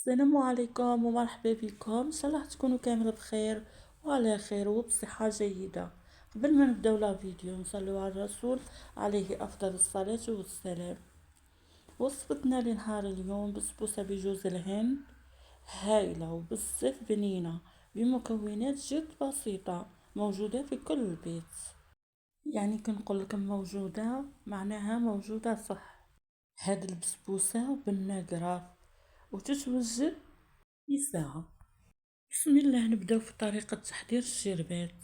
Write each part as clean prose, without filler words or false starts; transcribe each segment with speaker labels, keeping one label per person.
Speaker 1: السلام عليكم ومرحبا بكم، ان شاء الله تكونوا كامل بخير وعلى خير وبصحة جيدة. قبل ما نبداو لا فيديو نصلوا على الرسول عليه افضل الصلاة والسلام. وصفتنا لنهار اليوم بسبوسة بجوز الهند، هايلة وبزاف بنينة بمكونات جد بسيطة موجودة في كل البيت. يعني كنقول لكم موجودة معناها موجودة صح. هاد البسبوسة بالنقرة وتتوجد في ساعة. بسم الله، نبداو في طريقة تحضير الشربات.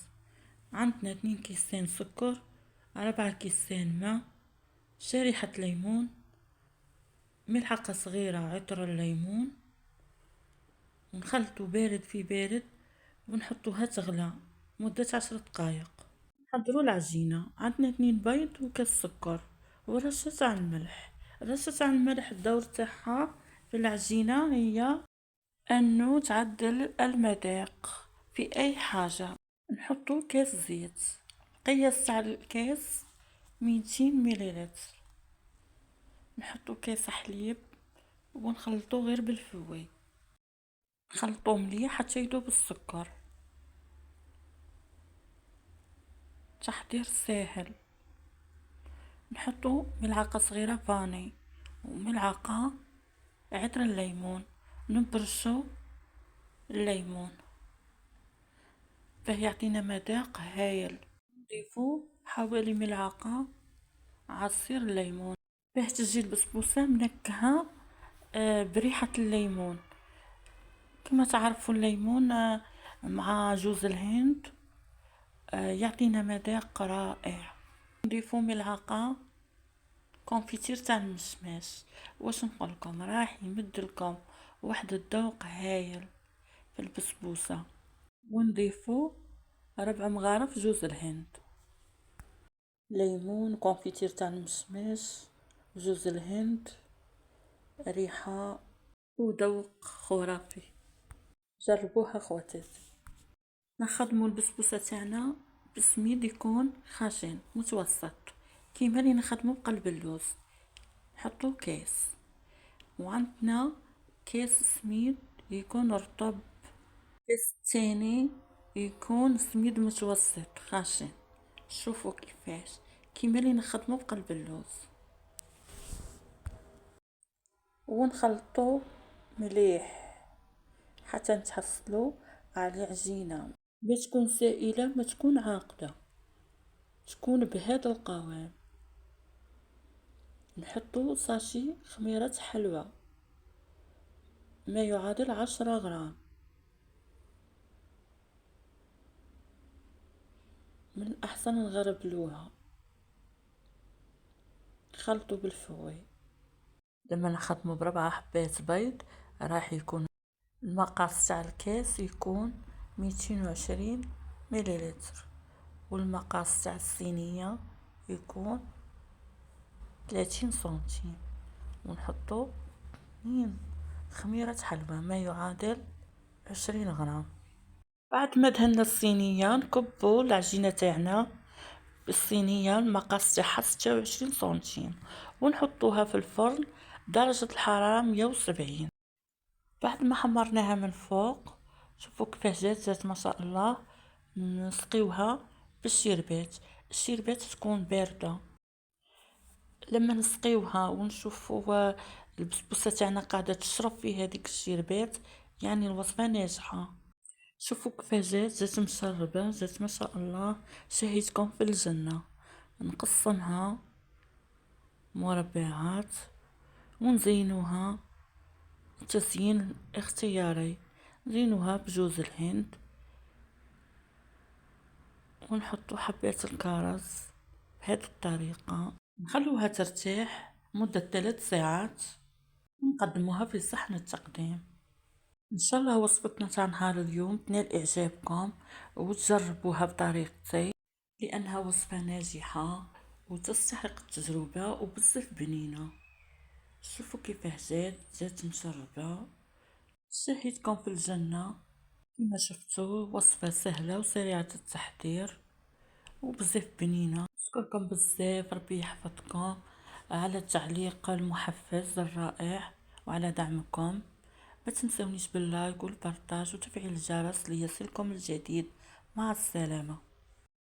Speaker 1: عندنا 2 كيسين سكر، 4 كيسان ماء، شريحة ليمون، ملعقة صغيرة عطر الليمون، ونخلطو بارد في بارد ونحطوها تغلى مدة 10 دقايق. نحضرو العجينة. عندنا 2 بيض وكاس سكر ورشة تاع الملح. رشة تاع الملح الدور تاعها في العجينة هي انه تعدل المذاق في اي حاجة. نحطو كاس زيت، قياس تاع الكاس 200 مليلتر. نحطو كاس حليب ونخلطو غير بالفوي، نخلطو مليح حتى يذوب السكر. تحضير ساهل. نحطو ملعقة صغيرة فاني وملعقة عطر الليمون، نبرشو الليمون فهي يعطينا مذاق هايل. نضيفو حوالي ملعقة عصير الليمون باه تجي البسبوسة منكهة بريحة الليمون. كما تعرفوا الليمون مع جوز الهند يعطينا مذاق رائع. نضيفو ملعقة كونفيتير تاع المشماش. واش نقولكم، راح يمدلكم واحد الذوق هايل في البسبوسة. ونضيفو 4 مغارف جوز الهند، ليمون، كونفيتير تاع المشماش، جوز الهند، ريحة وذوق خرافي. جربوها خواتاتي. نخدمو البسبوسة تاعنا بسميد يكون خشن متوسط كيما اللي نخدمو بقلب اللوز. نحطو كاس، وعندنا كاس سميد يكون رطب، كاس تاني يكون سميد متوسط خشن. شوفوا كيفاش كيما اللي نخدمو بقلب اللوز. ونخلطو مليح حتى نتحصلو على عجينة ما تكون سائلة ما تكون عاقدة، تكون بهذا القوام. نحطو ساشي خميرة حلوى ما يعادل 10 غرام. من الأحسن نغربلوها. نخلطو بالفوي. لما نخدمو ب4 حبات بيض راح يكون المقاس تاع الكاس يكون 220 مليلتر، والمقاس تاع الصينية يكون 30 سنتيم. ونحطو 2 خميرة حلوى ما يعادل 20 غرام. بعد ما دهنا الصينية نكبو العجينة تاعنا بالصينية المقاس تاعها 26 سنتيم، ونحطوها في الفرن درجة الحرارة 170. بعد ما حمرناها من فوق شوفوا كيفاش جات ما شاء الله. نسقيوها بالشربات. الشربات تكون باردة. لما نسقيوها ونشوفوا البسبوسة تاعنا قاعدة تشرب في هذيك الشربات يعني الوصفة ناجحة. شوفوا كيفاش جات مشربة، جات ما شاء الله شهيتكم في الجنة. نقسمها مربعات ونزينوها تزيين اختياري. نزينوها بجوز الهند ونحطو حبات الكرز بهذه الطريقة. نخلوها ترتاح مدة 3 ساعات ونقدموها في صحن التقديم. ان شاء الله وصفتنا تاع نهار اليوم تنال اعجابكم وتجربوها بطريقتي لانها وصفة ناجحة وتستحق التجربة وبزاف بنينة. شوفوا كيفاه جات مشربة شهيتكم في الجنة. كما شفتوا وصفة سهلة وسريعة التحضير وبزاف بنينة. نشكركم بزاف، ربي يحفظكم على التعليق المحفز الرائع وعلى دعمكم. ما تنسونيش باللايك والبارتاج وتفعيل الجرس ليصلكم الجديد. مع السلامة.